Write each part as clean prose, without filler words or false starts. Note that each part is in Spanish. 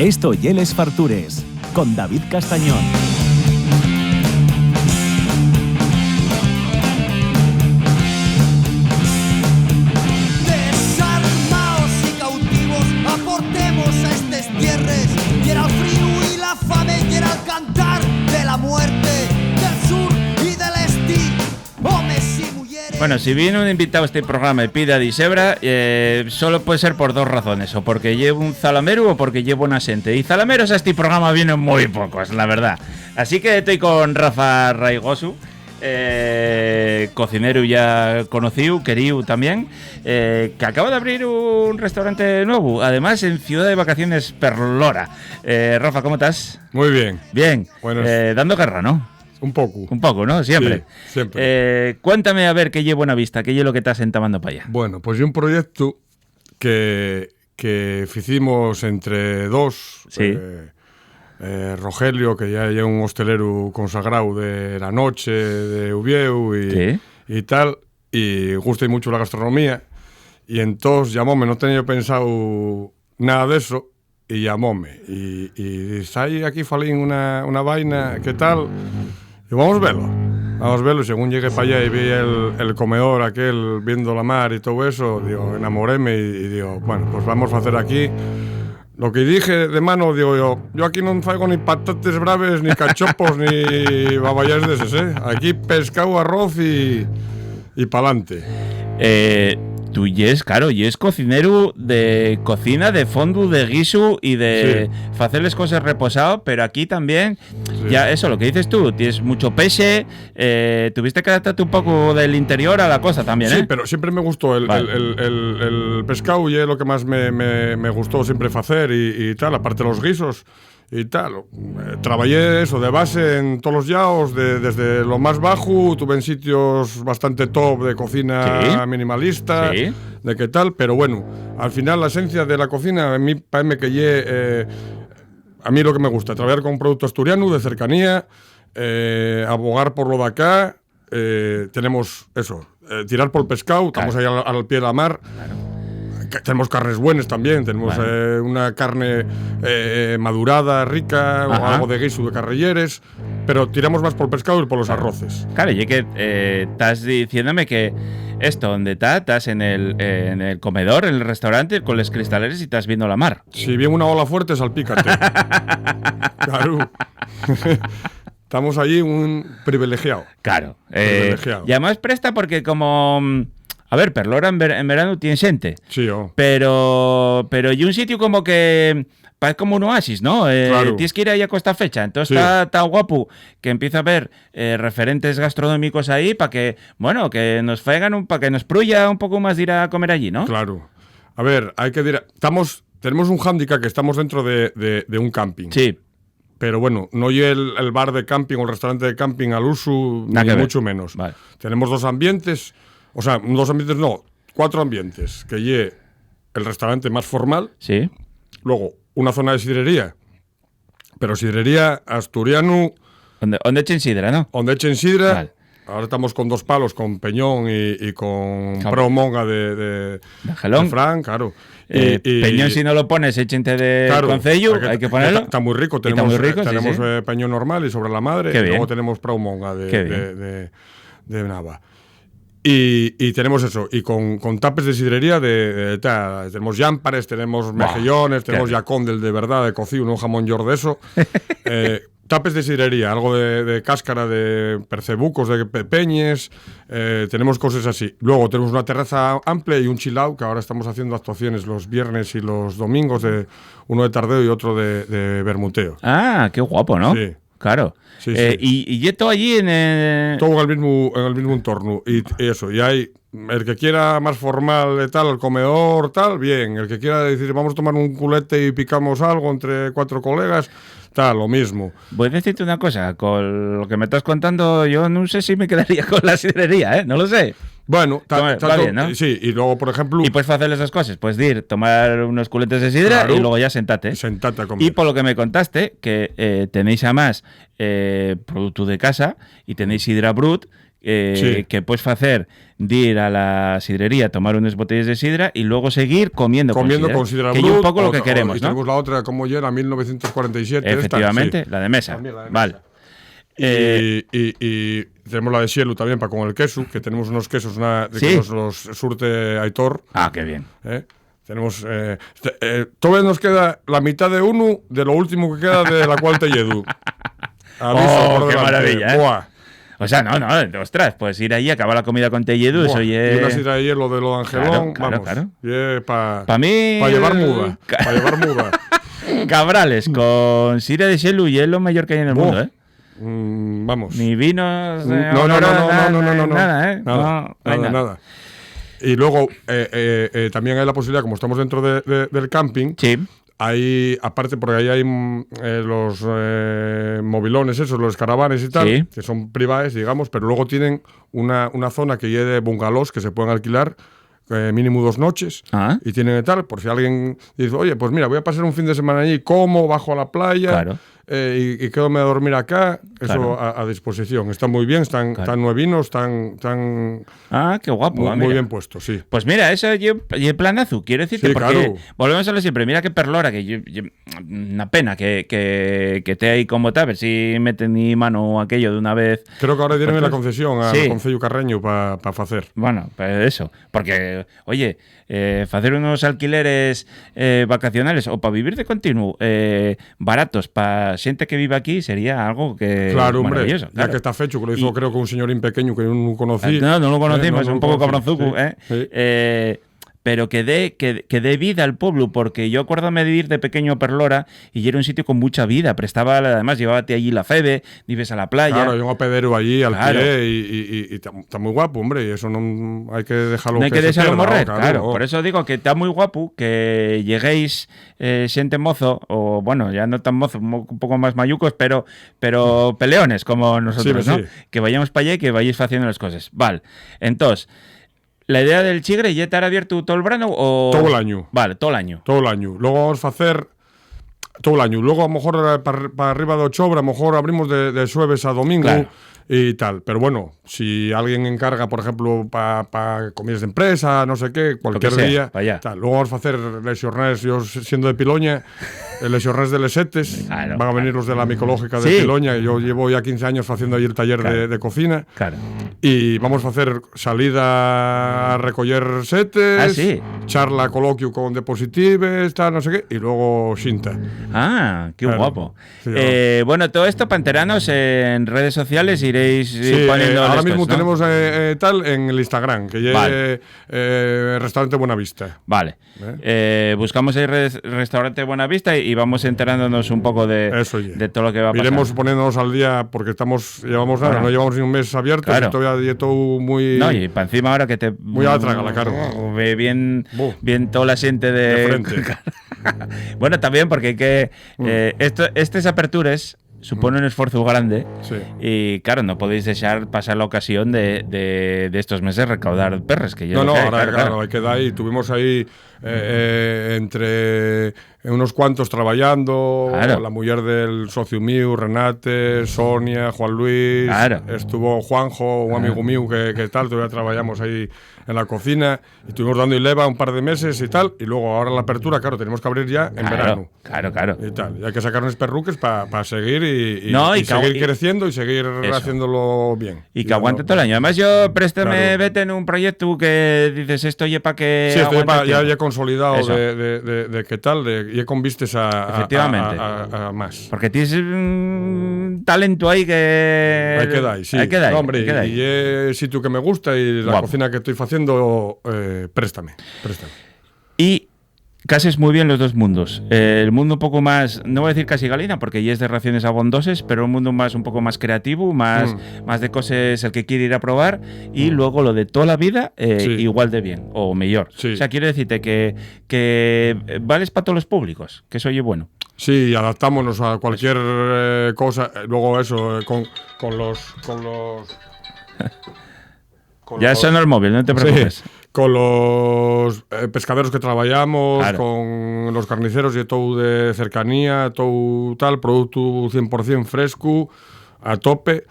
Esto y Les Fartures, con David Castañón. Desarmaos y cautivos, aportemos a estes tierres, y era el frío y la fame, y era el cantar de la muerte, del sur y del este, homes y mujeres. Bueno, si viene un invitado a este programa y pide a Disebra, solo puede ser por dos razones, o porque llevo un zalamero o porque llevo una gente. Y zalameros a este programa vienen muy pocos, la verdad. Así que estoy con Rafa Raigosu, cocinero ya conocido, querido también, que acaba de abrir un restaurante nuevo, además en Ciudad de Vacaciones Perlora. Rafa, ¿cómo estás? Muy bien. Bien. Bueno, dando guerra, ¿no? un poco. Un poco, ¿no? Siempre. Sí, siempre. Cuéntame a ver qué llevo Buena Vista, qué es lo que estás entamando para allá. Bueno, pues un proyecto que hicimos entre dos. Sí. Rogelio, que ya es un hostelero consagrado de la noche, de Uvieu Sí. y tal, y gusta mucho la gastronomía, y entonces llamóme, no tenía pensado nada de eso, y llamóme, y dice, hay aquí falín una vaina, ¿qué tal? Y vamos a verlo, según llegué para allá y vi el comedor aquel, viendo la mar y todo eso, digo, enamoréme y digo, bueno, pues vamos a hacer aquí. Lo que dije de mano, digo yo aquí no traigo ni patates braves, ni cachopos, ni babayas de esos, ¿eh? Aquí pescado, arroz y pa'lante. Tú yes, claro, y es cocinero de cocina, de fondo, de guiso y de hacerles cosas reposado, pero aquí también, ya eso, lo que dices tú, tienes mucho peche, tuviste que adaptarte un poco del interior a la cosa también, ¿eh? Sí, pero siempre me gustó el pescado, y es lo que más me gustó siempre hacer y tal, aparte de los guisos y tal. Trabajé eso de base en todos los yaos, desde lo más bajo, tuve en sitios bastante top de cocina minimalista, de qué tal, pero bueno, al final la esencia de la cocina, a mí parece que a mí lo que me gusta, trabajar con un producto asturiano de cercanía, abogar por lo de acá, tenemos eso, tirar por el pescado, estamos ahí al pie de la mar. Tenemos carnes buenas también, tenemos una carne madurada, rica, o algo de guiso de carrilleres, pero tiramos más por el pescado y por los arroces. Claro, y que estás diciéndome que esto, donde estás en el comedor, en el restaurante, con los cristaleres y estás viendo la mar. Si viene una ola fuerte, salpícate. Claro. Estamos allí un privilegiado. Claro. Privilegiado. Y además presta porque como... A ver, Perlora en verano tiene gente. Sí, Pero y un sitio como que parece como un oasis, ¿no? Claro. Tienes que ir ahí a costa fecha. Entonces está guapo que empieza a haber referentes gastronómicos ahí para que, bueno, que nos faigan para que nos pruya un poco más de ir a comer allí, ¿no? Claro. A ver, hay que decir, tenemos un hándicap que estamos dentro de un camping. Sí. Pero bueno, no hay el bar de camping o el restaurante de camping al uso, ni mucho menos. Vale. Tenemos dos ambientes. O sea, 4 ambientes, que lleve el restaurante más formal, luego una zona de sidrería, pero sidrería asturiano... Donde echen sidra, ¿no? Donde echen sidra, vale. Ahora estamos con dos palos, con Peñón y con Promonga de Fran, claro. Peñón, si no lo pones, échente de concello, hay que ponerlo. Está muy rico, tenemos Peñón normal y sobre la madre, y luego tenemos Promonga de Nava. Y tenemos eso, y con tapes de sidrería tenemos llámpares, tenemos mejillones, tenemos yacón del de verdad, de cocido, no jamón york de eso. Tapes de sidrería, algo de cáscara de percebucos, de peñes, tenemos cosas así. Luego tenemos una terraza amplia y un chill out, que ahora estamos haciendo actuaciones los viernes y los domingos, uno de tardeo y otro de bermuteo. Ah, qué guapo, ¿no? Sí. Claro. Sí. Y todo allí en el... Todo en el mismo entorno. Y eso, y hay el que quiera más formal tal, el comedor, tal, bien. El que quiera decir, vamos a tomar un culete y picamos algo entre 4 colegas, tal, lo mismo. Voy a decirte una cosa, con lo que me estás contando, yo no sé si me quedaría con la sidrería, no lo sé. Bueno, va bien, ¿no? Sí, y luego, por ejemplo... Y puedes hacer esas cosas, puedes ir, tomar unos culetes de sidra y luego ya sentate. Sentate a comer. Y por lo que me contaste, que tenéis además producto de casa y tenéis sidra brut, que puedes hacer de ir a la sidrería, tomar unas botellas de sidra y luego seguir comiendo con sidra. Que es un poco lo que queremos, y ¿no? tenemos la otra, como ya era 1947. Efectivamente, esta, la de mesa. Vale. Y tenemos la de Xielu también para con el queso, que tenemos unos quesos que los surte Aitor. Ah, qué bien. Tenemos. Todavía nos queda la mitad de uno de lo último que queda de la cual te lledu. ¡Oh, qué maravilla! Buah. O sea, no, ostras, pues ir ahí, acabar la comida con Telledu, eso y una sidra de hielo de lo de Angelón, claro. Para mí. Para llevar muda. Para llevar muda. Cabrales, con sidra de Xielu y es lo mayor que hay en el mundo, ¿eh? Vamos. Ni vinos. No. Nada. Y luego también hay la posibilidad, como estamos dentro del camping. Sí. Hay, aparte, porque ahí hay los mobilones, esos, los caravanes y tal, que son privados, digamos, pero luego tienen una zona que lleve de bungalows que se pueden alquilar mínimo 2 noches y tienen tal, por si alguien dice, oye, pues mira, voy a pasar un fin de semana allí, como, bajo a la playa y quédome a dormir acá, eso a disposición. Están muy bien, están nuevinos, están qué guapo. Muy bien puestos, sí. Pues mira, eso es planazo, quiero decirte, porque volvemos a lo siempre, mira que perlora, que una pena que esté ahí como tal, a ver si meten mi mano aquello de una vez. Creo que ahora tienen la concesión al Concello Carreño para hacer. Bueno, pues eso, porque, oye, hacer unos alquileres vacacionales o para vivir de continuo baratos para gente que vive aquí sería algo que claro, hombre, ya que está fecho, que lo hizo creo que un señorín pequeño que yo no conocí. No lo conocimos, un poco cabronzuco, pero que dé vida al pueblo, porque yo acuérdame de ir de pequeño a Perlora y era un sitio con mucha vida, prestaba, además llevábate allí la febe, vives a la playa. Claro, hay un apedero allí al pie y está muy guapo, hombre, y eso no hay que dejarlo. No hay que dejarlo morrer, claro. Por eso digo que está muy guapo que lleguéis xente mozo, o bueno, ya no tan mozo, un poco más mayucos, pero peleones como nosotros, ¿no? Que vayamos para allá y que vayáis haciendo las cosas. Vale, entonces, ¿la idea del chigre ya estará abierto todo el verano o...? Todo el año. Vale, todo el año. Todo el año. Luego vamos a hacer todo el año. Luego a lo mejor para arriba de octubre, a lo mejor abrimos de jueves a domingo y tal. Pero bueno, si alguien encarga, por ejemplo, para comidas de empresa, no sé qué, cualquier día. Tal. Luego vamos a hacer les jornades, yo siendo de Piloña, les jornades de Lesetes. Van a venir los de la micológica de Piloña. Yo llevo ya 15 años haciendo ahí el taller de cocina. Y vamos a hacer salida a recoger setes, charla, coloquio con depositives, tal, no sé qué, y luego xinta. Qué guapo. Sí, bueno, todo esto, panteranos, en redes sociales iréis poniendo. Ahora mismo tenemos tal en el Instagram, que ya Restaurante Buenavista. Vale. Buscamos ahí Restaurante Buenavista y vamos enterándonos un poco de todo lo que va a pasar. Iremos poniéndonos al día porque no llevamos ni un mes abierto, y todavía todo muy. No, y para encima ahora que te. Muy a la traga la cara. Ve bien toda la gente de frente. Bueno, también porque hay que. Estas aperturas supone un esfuerzo grande y claro, no podéis dejar pasar la ocasión de estos meses recaudar perres que claro, hay que dar ahí. Tuvimos ahí entre unos cuantos trabajando, la mujer del socio mío, Renate, Sonia, Juan Luis, estuvo Juanjo, un amigo mío que tal, todavía trabajamos ahí en la cocina y estuvimos dando y leva un par de meses y tal, y luego ahora la apertura, claro, tenemos que abrir ya en verano. Claro. Y tal, y hay que sacar unos perruques para seguir y seguir creciendo y seguir haciéndolo bien. Y que aguante todo el año. Además yo vete en un proyecto que dices esto oye para que ya he consolidado de qué tal, y con vistes a más. Porque tienes un talento ahí que... Hay que dar, sí. No, hombre, y es sitio que me gusta y la cocina que estoy haciendo, préstame. Y casi es muy bien los dos mundos. El mundo un poco más, no voy a decir casi galina, porque ya es de raciones abondosas, pero un mundo un poco más creativo, más de cosas el que quiere ir a probar, y luego lo de toda la vida, igual de bien, o mejor. O sea, quiero decirte que vales para todos los públicos, que eso oye bueno. Sí, adaptámonos a cualquier cosa. Luego eso, con los ya sonó el móvil, no te preocupes. Con los pescaderos que trabajamos, con los carniceros y todo de cercanía, todo tal, producto 100% fresco, a tope.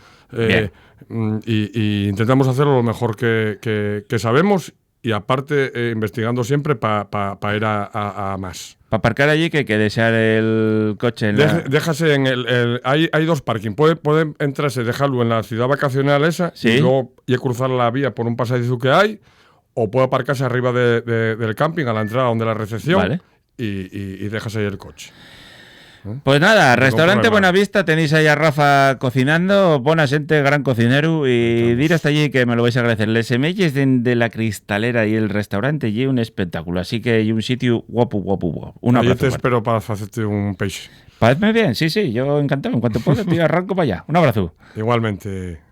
y intentamos hacerlo lo mejor que sabemos y aparte investigando siempre para ir a más. Para aparcar allí que hay que desear el coche en Déjase en hay dos parking. Puede entrarse, dejarlo en la ciudad vacacional esa y luego cruzar la vía por un pasadizo que hay, o puede aparcarse arriba del camping a la entrada donde la recepción y déjase ahí el coche. Pues nada, Restaurante Buenavista, tenéis ahí a Rafa cocinando, bona gente, gran cocinero, y dir hasta allí que me lo vais a agradecer. Les semelles de la cristalera y el restaurante y un espectáculo, así que hay un sitio guapo. Un abrazo. Yo te espero para hacerte un peixe. Parecme bien, sí, yo encantado, en cuanto pueda, tío, arranco para allá. Un abrazo. Igualmente.